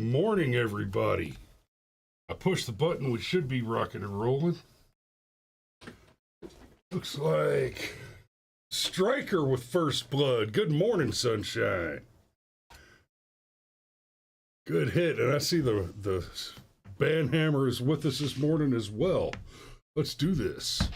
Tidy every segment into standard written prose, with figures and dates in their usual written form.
morning, everybody. I pushed the button. We should be rocking and rolling. Looks like Striker with first blood. Good morning, sunshine. Good hit. And I see the Banhammer is with us this morning as well. Let's do this.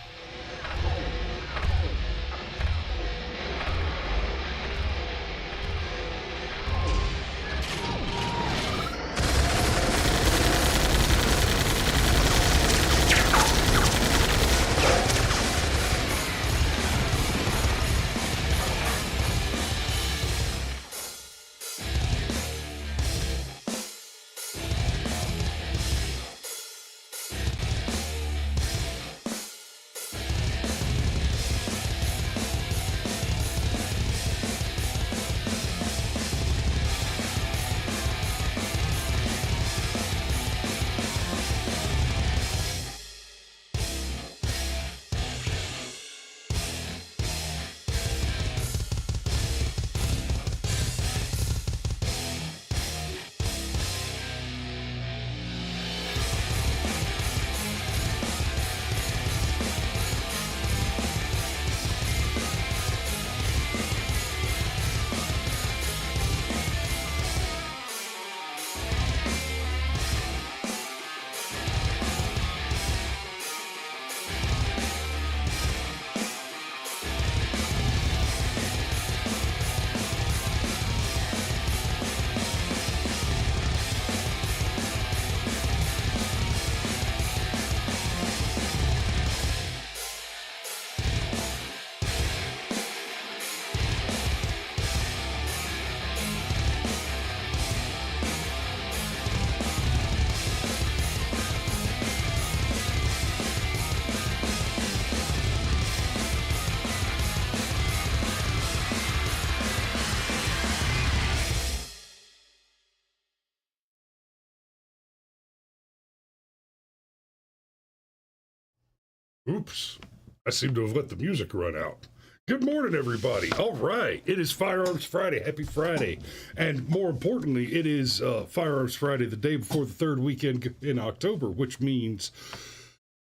Oops, I seem to have let the music run out. Good morning, everybody. All right, it is Firearms Friday. Happy Friday. And more importantly, it is Firearms Friday, the day before the third weekend in October, which means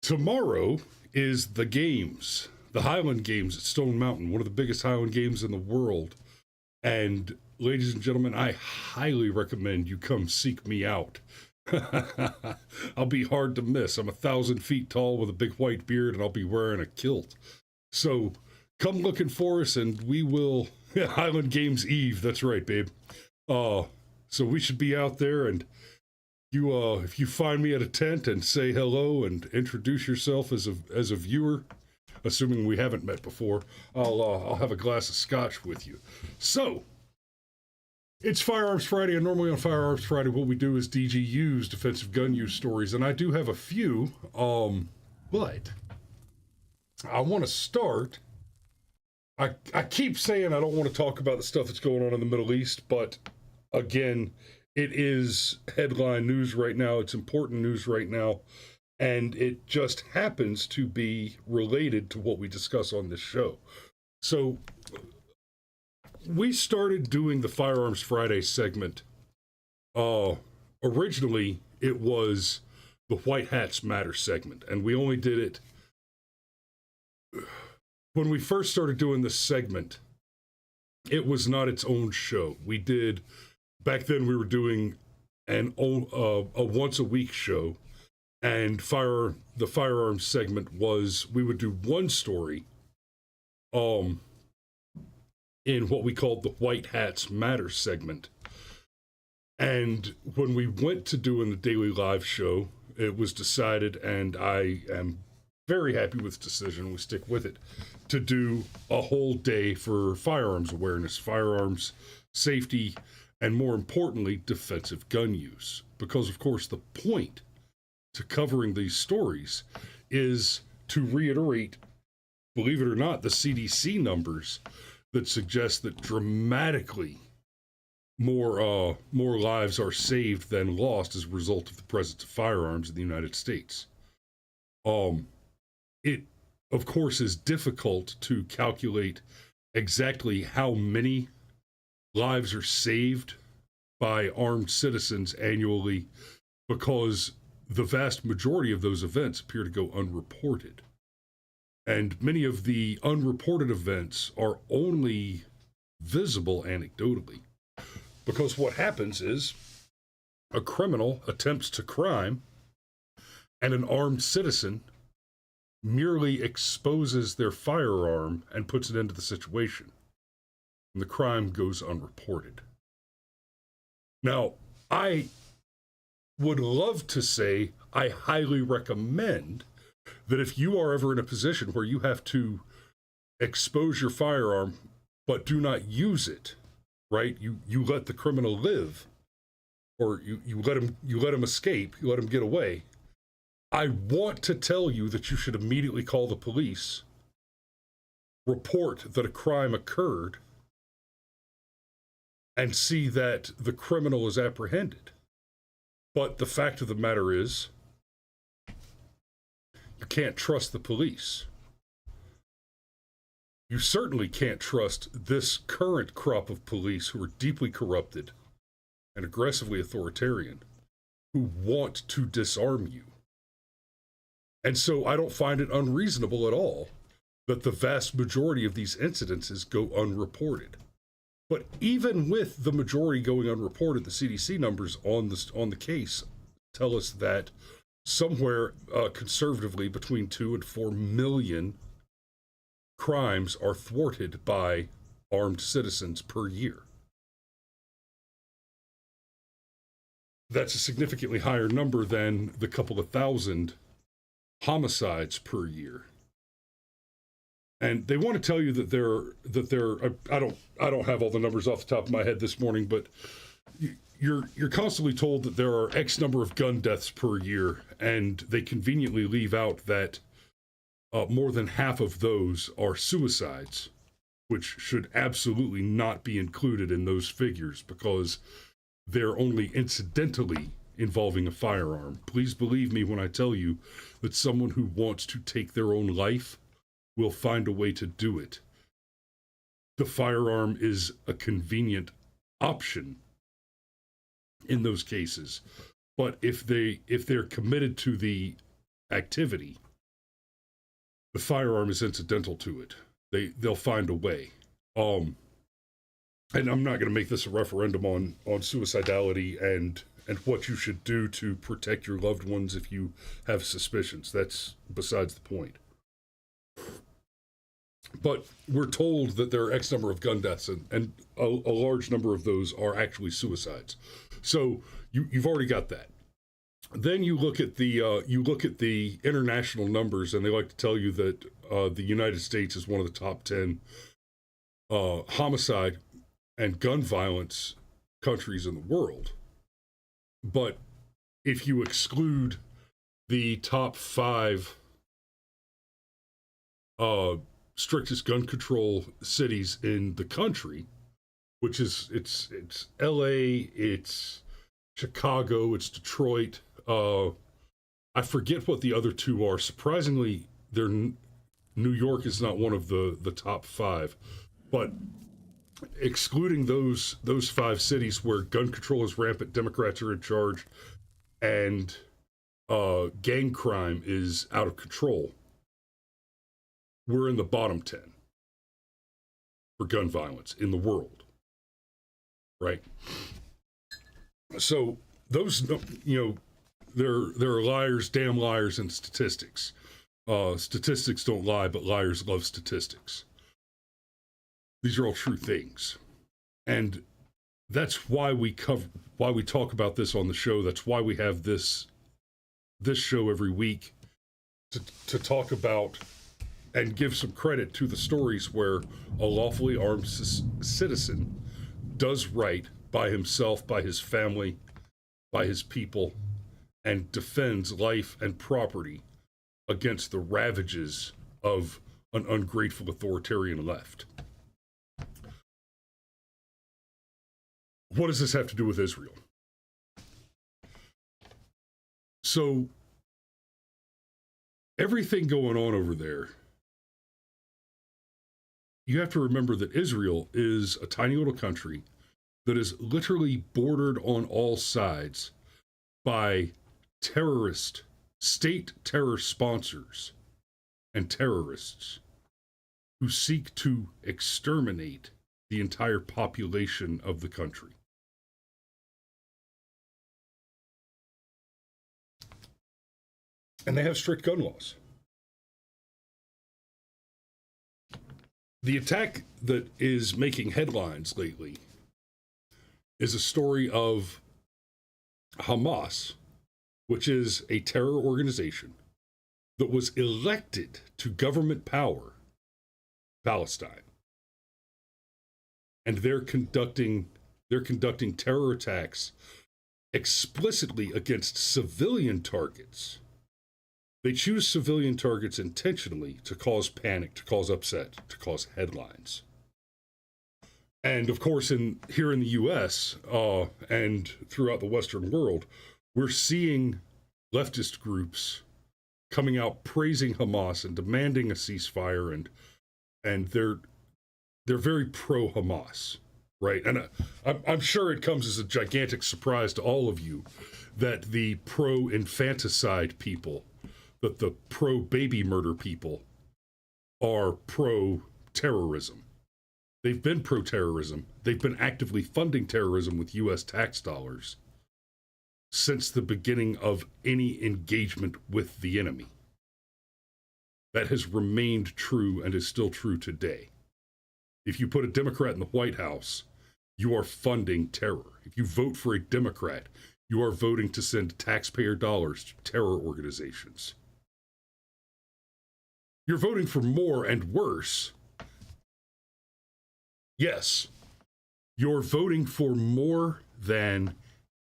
tomorrow is the games, the Highland Games at Stone Mountain, one of the biggest Highland Games in the world. And ladies and gentlemen, I highly recommend you come seek me out. I'll be hard to miss. I'm 1,000 feet tall with a big white beard, and I'll be wearing a kilt. So come looking for us, and we will. Highland Games Eve. That's right, babe. So we should be out there, and you, if you find me at a tent and say hello and introduce yourself as a viewer, assuming we haven't met before, I'll have a glass of scotch with you. So. It's Firearms Friday, and normally on Firearms Friday, what we do is DGUs, defensive gun use stories, and I do have a few, but I want to start. I keep saying I don't want to talk about the stuff that's going on in the Middle East, but again, it is headline news right now. It's important news right now, and it just happens to be related to what we discuss on this show. So we started doing the Firearms Friday segment. Originally, it was the White Hats Matter segment, and we only did it when we first started doing this segment. It was not its own show. We did back then. We were doing a once a week show, and the firearms segment was we would do one story. In what we called the White Hats Matter segment. And when we went to doing the daily live show, it was decided, and I am very happy with the decision, we stick with it, to do a whole day for firearms awareness, firearms safety, and more importantly, defensive gun use. Because, of course, the point to covering these stories is to reiterate, believe it or not, the CDC numbers that suggest that dramatically more lives are saved than lost as a result of the presence of firearms in the United States. It, of course, is difficult to calculate exactly how many lives are saved by armed citizens annually because the vast majority of those events appear to go unreported. And many of the unreported events are only visible anecdotally. Because what happens is a criminal attempts to crime, and an armed citizen merely exposes their firearm and puts an end to the situation. And the crime goes unreported. Now, I would love to say I highly recommend that if you are ever in a position where you have to expose your firearm but do not use it, right? You let the criminal live, or you let him escape, you let him get away. I want to tell you that you should immediately call the police, report that a crime occurred, and see that the criminal is apprehended. But the fact of the matter is, you can't trust the police. You certainly can't trust this current crop of police who are deeply corrupted and aggressively authoritarian, who want to disarm you. And so I don't find it unreasonable at all that the vast majority of these incidences go unreported. But even with the majority going unreported, the CDC numbers on the case tell us that somewhere conservatively between 2 and 4 million crimes are thwarted by armed citizens per year. That's a significantly higher number than the couple of thousand homicides per year. And they want to tell you that I don't have all the numbers off the top of my head this morning, but you're constantly told that there are X number of gun deaths per year, and they conveniently leave out that more than half of those are suicides, which should absolutely not be included in those figures because they're only incidentally involving a firearm. Please believe me when I tell you that someone who wants to take their own life will find a way to do it. The firearm is a convenient option in those cases, but if they're committed to the activity, the firearm is incidental to it. They'll find a way. And I'm not going to make this a referendum on suicidality and what you should do to protect your loved ones if you have suspicions. That's besides the point. But we're told that there are X number of gun deaths, and a large number of those are actually suicides. So you've already got that. Then you look at the international numbers, and they like to tell you that the United States is one of the top 10 homicide and gun violence countries in the world. But if you exclude the top 5 strictest gun control cities in the country, which is it's LA, it's Chicago, it's Detroit. I forget what the other 2 are. Surprisingly, New York is not one of the top 5, but excluding those 5 cities where gun control is rampant, Democrats are in charge, and gang crime is out of control, we're in the bottom 10 for gun violence in the world, right? So those, there are liars, damn liars in statistics. Statistics don't lie, but liars love statistics. These are all true things. And that's why we talk about this on the show. That's why we have this show every week to talk about and give some credit to the stories where a lawfully armed citizen does right by himself, by his family, by his people, and defends life and property against the ravages of an ungrateful authoritarian left. What does this have to do with Israel? So, everything going on over there, you have to remember that Israel is a tiny little country that is literally bordered on all sides by terrorist, state terror sponsors and terrorists who seek to exterminate the entire population of the country. And they have strict gun laws. The attack that is making headlines lately is a story of Hamas, which is a terror organization that was elected to government power, Palestine. And they're conducting terror attacks explicitly against civilian targets. They choose civilian targets intentionally to cause panic, to cause upset, to cause headlines. And of course, here in the U.S. And throughout the Western world, we're seeing leftist groups coming out praising Hamas and demanding a ceasefire, and they're very pro-Hamas, right? And I'm sure it comes as a gigantic surprise to all of you that the pro-infanticide people, that the pro-baby murder people are pro-terrorism. They've been pro-terrorism. They've been actively funding terrorism with U.S. tax dollars since the beginning of any engagement with the enemy. That has remained true and is still true today. If you put a Democrat in the White House, you are funding terror. If you vote for a Democrat, you are voting to send taxpayer dollars to terror organizations. You're voting for more and worse. Yes, you're voting for more than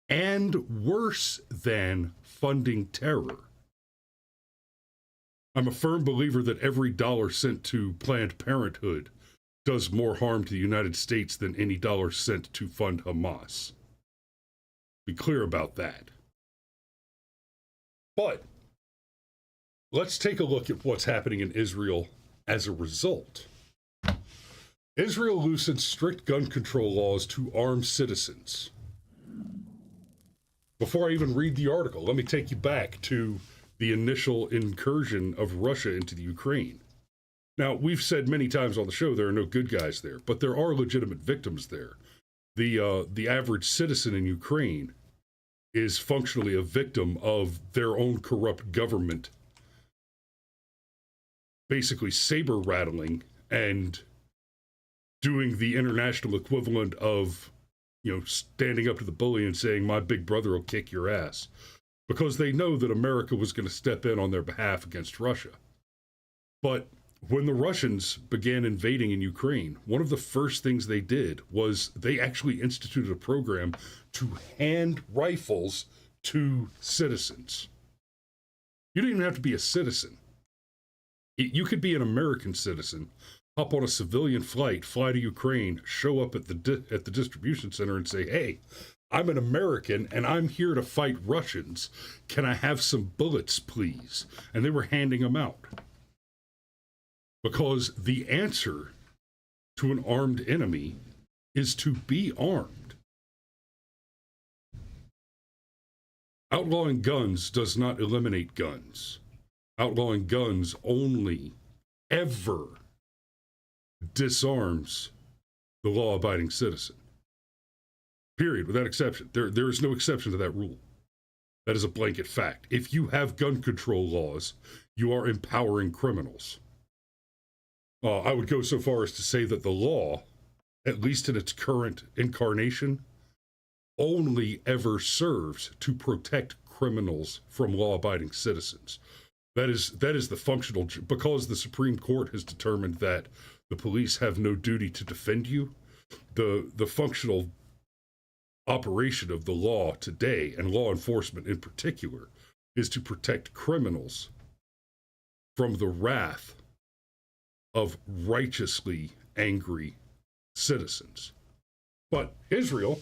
and worse than funding terror. I'm a firm believer that every dollar sent to Planned Parenthood does more harm to the United States than any dollar sent to fund Hamas. Be clear about that. But let's take a look at what's happening in Israel as a result. Israel loosened strict gun control laws to arm citizens. Before I even read the article, let me take you back to the initial incursion of Russia into the Ukraine. Now, we've said many times on the show there are no good guys there, but there are legitimate victims there. The average citizen in Ukraine is functionally a victim of their own corrupt government, basically saber rattling and doing the international equivalent of, standing up to the bully and saying, my big brother will kick your ass, because they know that America was going to step in on their behalf against Russia. But when the Russians began invading in Ukraine, one of the first things they did was they actually instituted a program to hand rifles to citizens. You don't even have to be a citizen. You could be an American citizen, hop on a civilian flight, fly to Ukraine, show up at the distribution center and say, hey, I'm an American and I'm here to fight Russians. Can I have some bullets, please? And they were handing them out. Because the answer to an armed enemy is to be armed. Outlawing guns does not eliminate guns. Outlawing guns only ever disarms the law-abiding citizen. Period, without exception. There is no exception to that rule. That is a blanket fact. If you have gun control laws, you are empowering criminals. I would go so far as to say that the law, at least in its current incarnation, only ever serves to protect criminals from law-abiding citizens. That is the functional, because the Supreme Court has determined that the police have no duty to defend you. The functional operation of the law today, and law enforcement in particular, is to protect criminals from the wrath of righteously angry citizens. But Israel,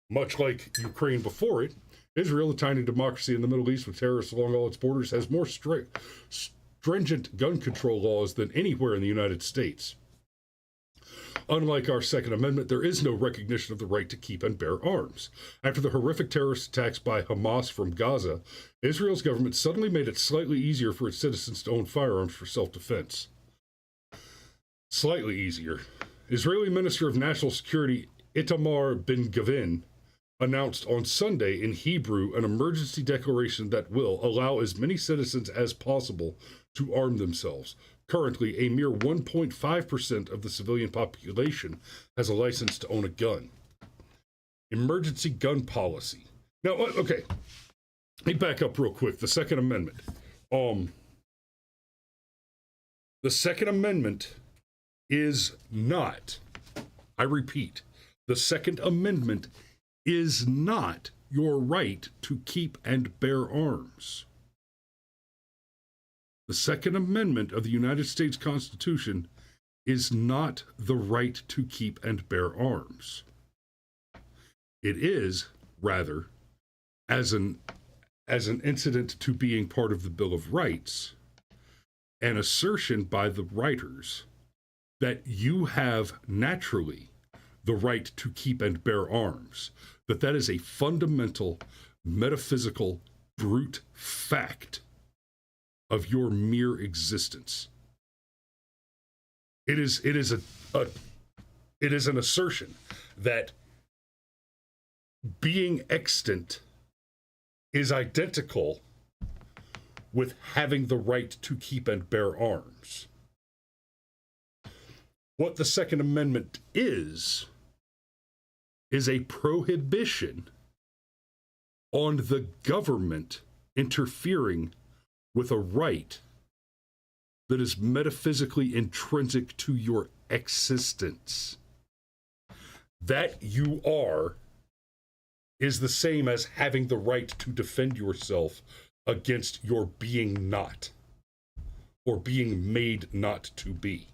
much like Ukraine before it, Israel, a tiny democracy in the Middle East with terrorists along all its borders, has more stringent gun control laws than anywhere in the United States. Unlike our Second Amendment, there is no recognition of the right to keep and bear arms. After the horrific terrorist attacks by Hamas from Gaza, Israel's government suddenly made it slightly easier for its citizens to own firearms for self-defense. Slightly easier. Israeli Minister of National Security Itamar Ben-Gvir announced on Sunday in Hebrew an emergency declaration that will allow as many citizens as possible to arm themselves. Currently, a mere 1.5% of the civilian population has a license to own a gun. Emergency gun policy. Now, okay, let me back up real quick. The Second Amendment. The Second Amendment is not, I repeat, the Second Amendment is not your right to keep and bear arms. The Second Amendment of the United States Constitution is not the right to keep and bear arms. It is, rather, as an incident to being part of the Bill of Rights, an assertion by the writers that you have naturally the right to keep and bear arms, that is a fundamental, metaphysical, brute fact of your mere existence. It is an assertion that being extant is identical with having the right to keep and bear arms. What the Second Amendment is a prohibition on the government interfering with a right that is metaphysically intrinsic to your existence. That you are is the same as having the right to defend yourself against your being not, or being made not to be.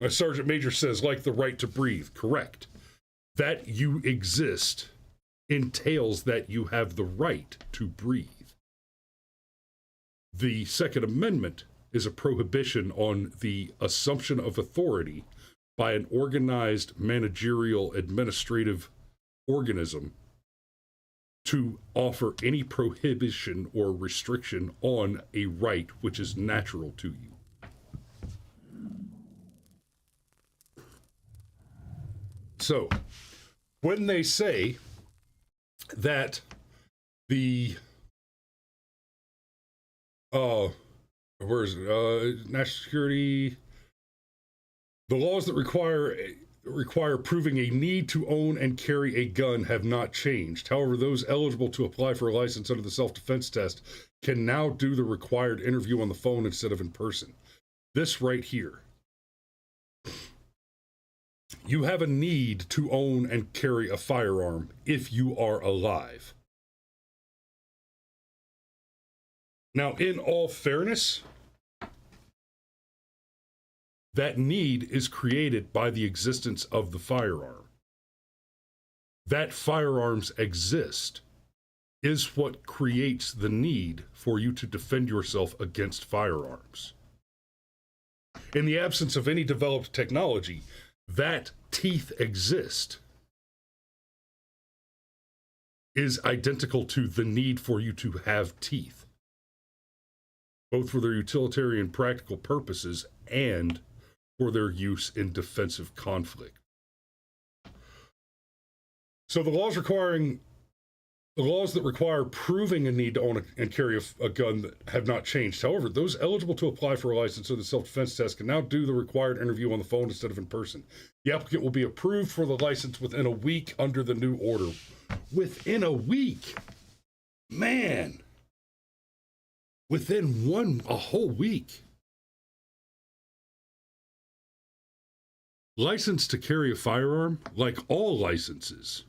A Sergeant Major says, like the right to breathe. Correct. That you exist entails that you have the right to breathe. The Second Amendment is a prohibition on the assumption of authority by an organized managerial administrative organism to offer any prohibition or restriction on a right which is natural to you. So, when they say that the national security, the laws that require proving a need to own and carry a gun have not changed. However, those eligible to apply for a license under the self-defense test can now do the required interview on the phone instead of in person. This right here. You have a need to own and carry a firearm if you are alive. Now, in all fairness, that need is created by the existence of the firearm. That firearms exist is what creates the need for you to defend yourself against firearms. In the absence of any developed technology, that teeth exist is identical to the need for you to have teeth, both for their utilitarian practical purposes and for their use in defensive conflict. So the laws that require proving a need to own and carry a gun have not changed. However, those eligible to apply for a license or the self-defense test can now do the required interview on the phone instead of in person. The applicant will be approved for the license within a week under the new order. Within a week? Man. Within a whole week. License to carry a firearm, like all licenses,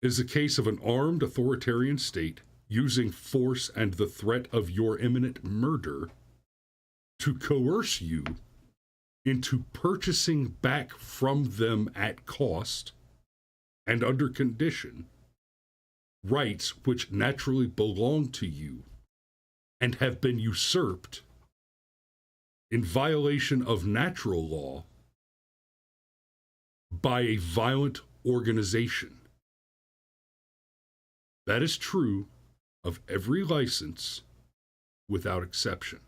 is the case of an armed authoritarian state using force and the threat of your imminent murder to coerce you into purchasing back from them at cost and under condition rights which naturally belong to you and have been usurped in violation of natural law by a violent organization. That is true of every license without exception.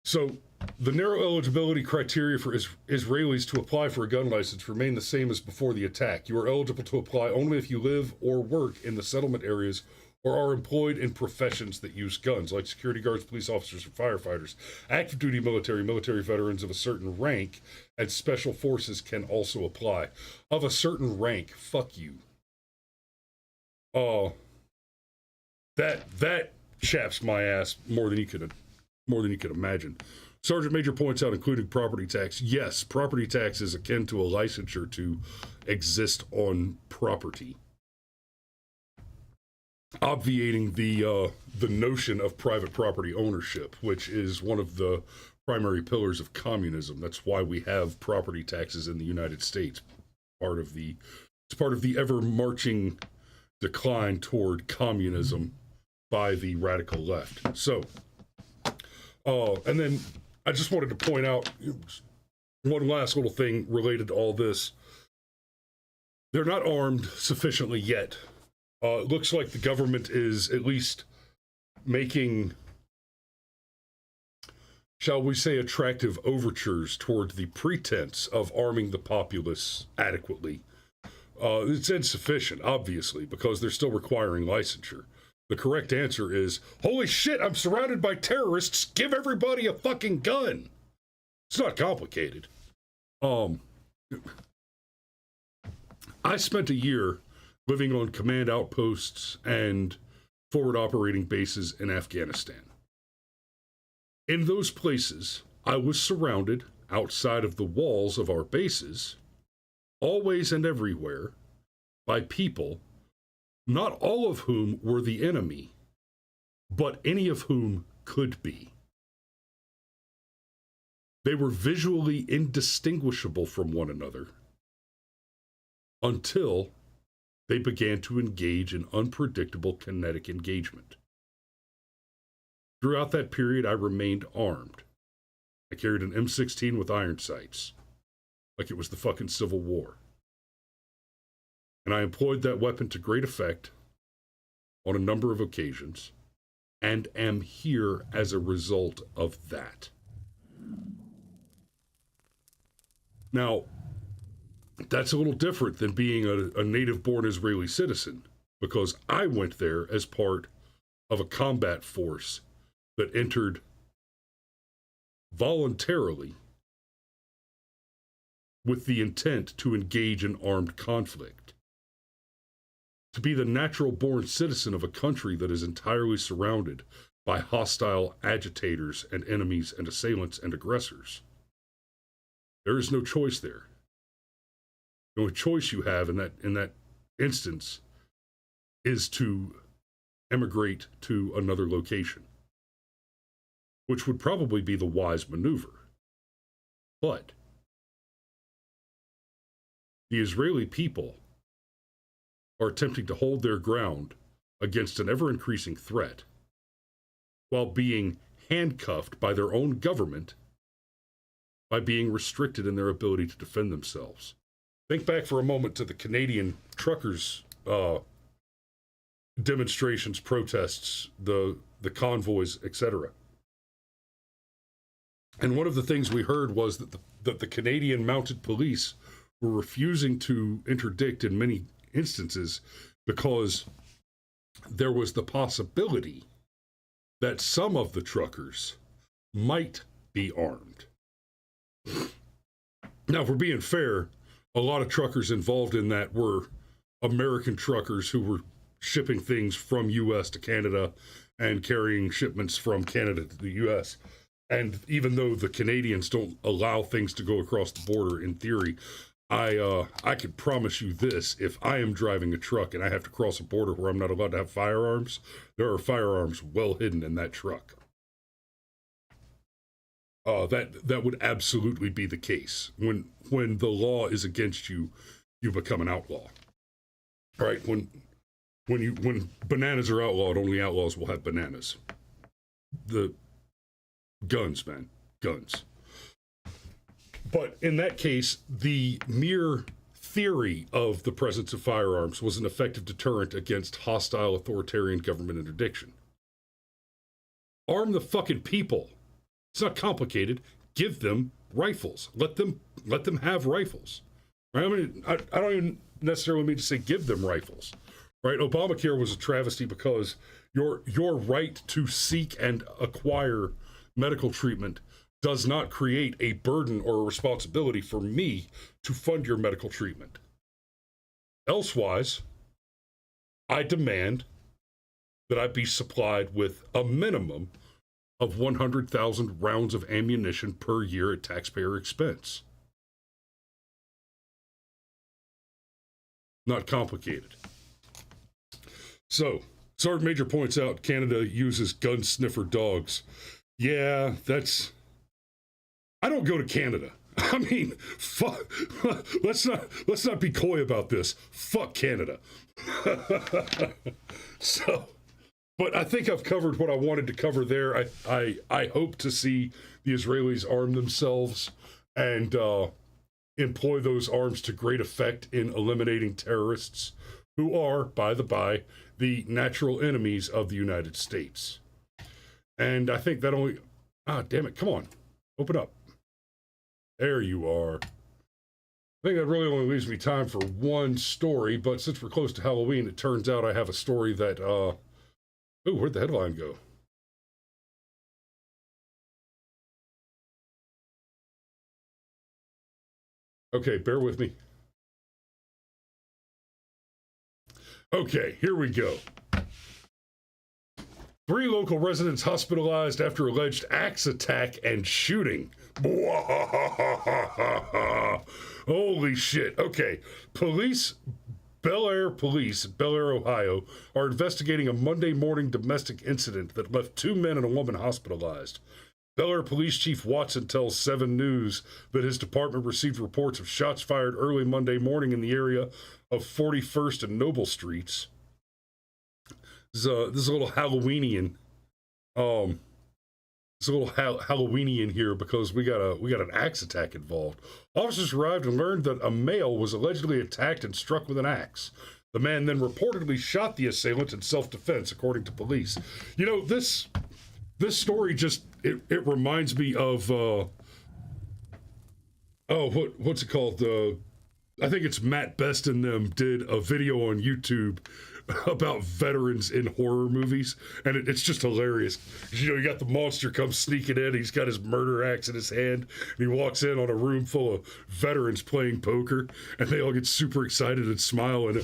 So, the narrow eligibility criteria for Israelis to apply for a gun license remain the same as before the attack. You are eligible to apply only if you live or work in the settlement areas or are employed in professions that use guns, like security guards, police officers, and firefighters. Active duty military veterans of a certain rank, and special forces can also apply. Of a certain rank, fuck you. That chaps my ass more than you could imagine. Sergeant Major points out, including property tax. Yes, property tax is akin to a licensure to exist on property, obviating the notion of private property ownership, which is one of the primary pillars of communism. That's why we have property taxes in the United States. It's part of the ever marching decline toward communism by the radical left. So, and then I just wanted to point out one last little thing related to all this. They're not armed sufficiently yet. It looks like the government is at least making, shall we say, attractive overtures toward the pretense of arming the populace adequately. It's insufficient, obviously, because they're still requiring licensure. The correct answer is, holy shit, I'm surrounded by terrorists, give everybody a fucking gun. It's not complicated. I spent a year living on command outposts and forward operating bases in Afghanistan. In those places, I was surrounded, outside of the walls of our bases, always and everywhere, by people, not all of whom were the enemy, but any of whom could be. They were visually indistinguishable from one another until they began to engage in unpredictable kinetic engagement. Throughout that period, I remained armed. I carried an M16 with iron sights, like it was the fucking Civil War. And I employed that weapon to great effect on a number of occasions, and am here as a result of that. Now, that's a little different than being a native-born Israeli citizen, because I went there as part of a combat force that entered voluntarily with the intent to engage in armed conflict. To be the natural-born citizen of a country that is entirely surrounded by hostile agitators and enemies and assailants and aggressors. There is no choice there. The only choice you have in that instance is to emigrate to another location, which would probably be the wise maneuver. But the Israeli people are attempting to hold their ground against an ever-increasing threat while being handcuffed by their own government by being restricted in their ability to defend themselves. Think back for a moment to the Canadian truckers' demonstrations, protests, the convoys, etc. And one of the things we heard was that the Canadian mounted police were refusing to interdict in many instances because there was the possibility that some of the truckers might be armed. Now, if we're being fair, a lot of truckers involved in that were American truckers who were shipping things from U.S. to Canada and carrying shipments from Canada to the U.S. And even though the Canadians don't allow things to go across the border in theory, I could promise you this: if I am driving a truck and I have to cross a border where I'm not allowed to have firearms, there are firearms well hidden in that truck. That would absolutely be the case. When the law is against you, you become an outlaw. Right? when bananas are outlawed, only outlaws will have bananas. The guns, man, guns. But in that case, the mere theory of the presence of firearms was an effective deterrent against hostile authoritarian government interdiction. Arm the fucking people. It's not complicated. Give them rifles. Let them have rifles. Right? I mean, I don't even necessarily mean to say give them rifles. Right? Obamacare was a travesty because your right to seek and acquire medical treatment does not create a burden or a responsibility for me to fund your medical treatment. Elsewise, I demand that I be supplied with a minimum of 100,000 rounds of ammunition per year at taxpayer expense. Not complicated. So, Sergeant Major points out Canada uses gun sniffer dogs. Yeah, I don't go to Canada. I mean, fuck. Let's not be coy about this. Fuck Canada. So, but I think I've covered what I wanted to cover there. I hope to see the Israelis arm themselves and employ those arms to great effect in eliminating terrorists who are, by the by, the natural enemies of the United States. And I think that only... damn it, come on. Open up. There you are. I think that really only leaves me time for one story, but since we're close to Halloween, it turns out I have a story that, ooh, where'd the headline go? Okay, bear with me. Okay, here we go. 3 local residents hospitalized after alleged axe attack and shooting. Holy shit. Okay, Bel Air Police, Bel Air, Ohio, are investigating a Monday morning domestic incident that left 2 men and a woman hospitalized. Bel Air Police Chief Watson tells 7 News that his department received reports of shots fired early Monday morning in the area of 41st and Noble Streets. This is a little Halloweenian. It's a little Halloweenian here because we got an axe attack involved. Officers arrived and learned that a male was allegedly attacked and struck with an axe. The man then reportedly shot the assailant in self-defense, according to police. You know, this story just it reminds me of what's it called? I think it's Matt Best and them did a video on YouTube about veterans in horror movies, and it's just hilarious. You know, you got the monster come sneaking in, he's got his murder axe in his hand, and he walks in on a room full of veterans playing poker, and they all get super excited and smile, and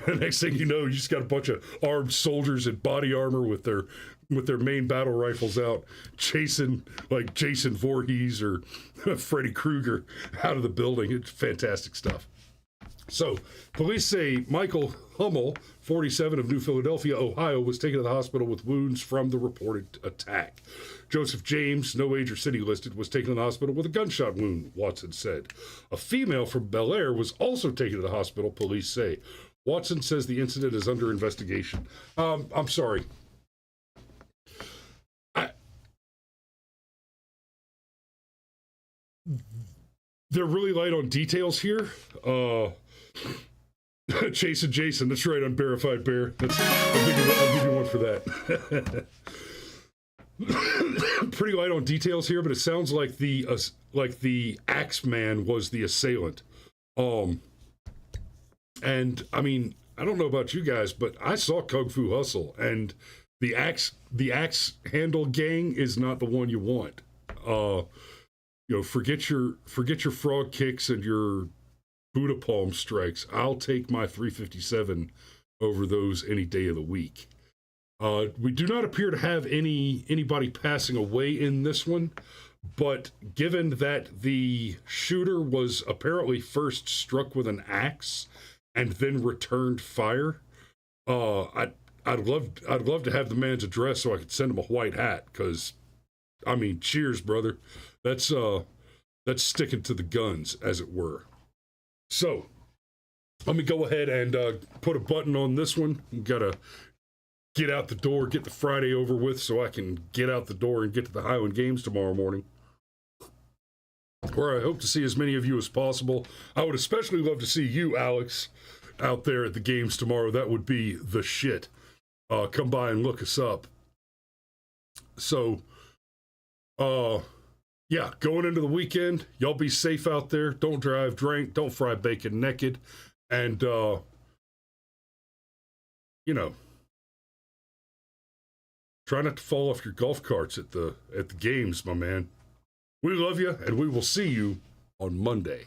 the next thing you know, you just got a bunch of armed soldiers in body armor with their main battle rifles out, chasing like Jason Voorhees or Freddy Krueger out of the building. It's fantastic stuff. So, police say Michael Hummel, 47, of New Philadelphia, Ohio, was taken to the hospital with wounds from the reported attack. Joseph James, no age or city listed, was taken to the hospital with a gunshot wound, Watson said. A female from Bel Air was also taken to the hospital, police say. Watson says the incident is under investigation. I'm sorry. They're really light on details here. Jason, that's right, Unverified Bear. I'll give you one for that. Pretty light on details here, but it sounds like the Axeman was the assailant. And I mean, I don't know about you guys, but I saw Kung Fu Hustle, and the axe handle gang is not the one you want. You know, forget your frog kicks and your Buddha palm strikes. I'll take my 357 over those any day of the week. We do not appear to have anybody passing away in this one, but given that the shooter was apparently first struck with an axe and then returned fire, I'd love to have the man's address so I could send him a white hat, because I mean, cheers, brother. That's sticking to the guns, as it were. So, let me go ahead and put a button on this one. Gotta get out the door, get the Friday over with so I can get out the door and get to the Highland Games tomorrow morning, where I hope to see as many of you as possible. I would especially love to see you, Alex, out there at the games tomorrow. That would be the shit. Come by and look us up. So, yeah, going into the weekend, y'all be safe out there. Don't drive drunk, don't fry bacon naked, and, you know, try not to fall off your golf carts at the games, my man. We love you, and we will see you on Monday.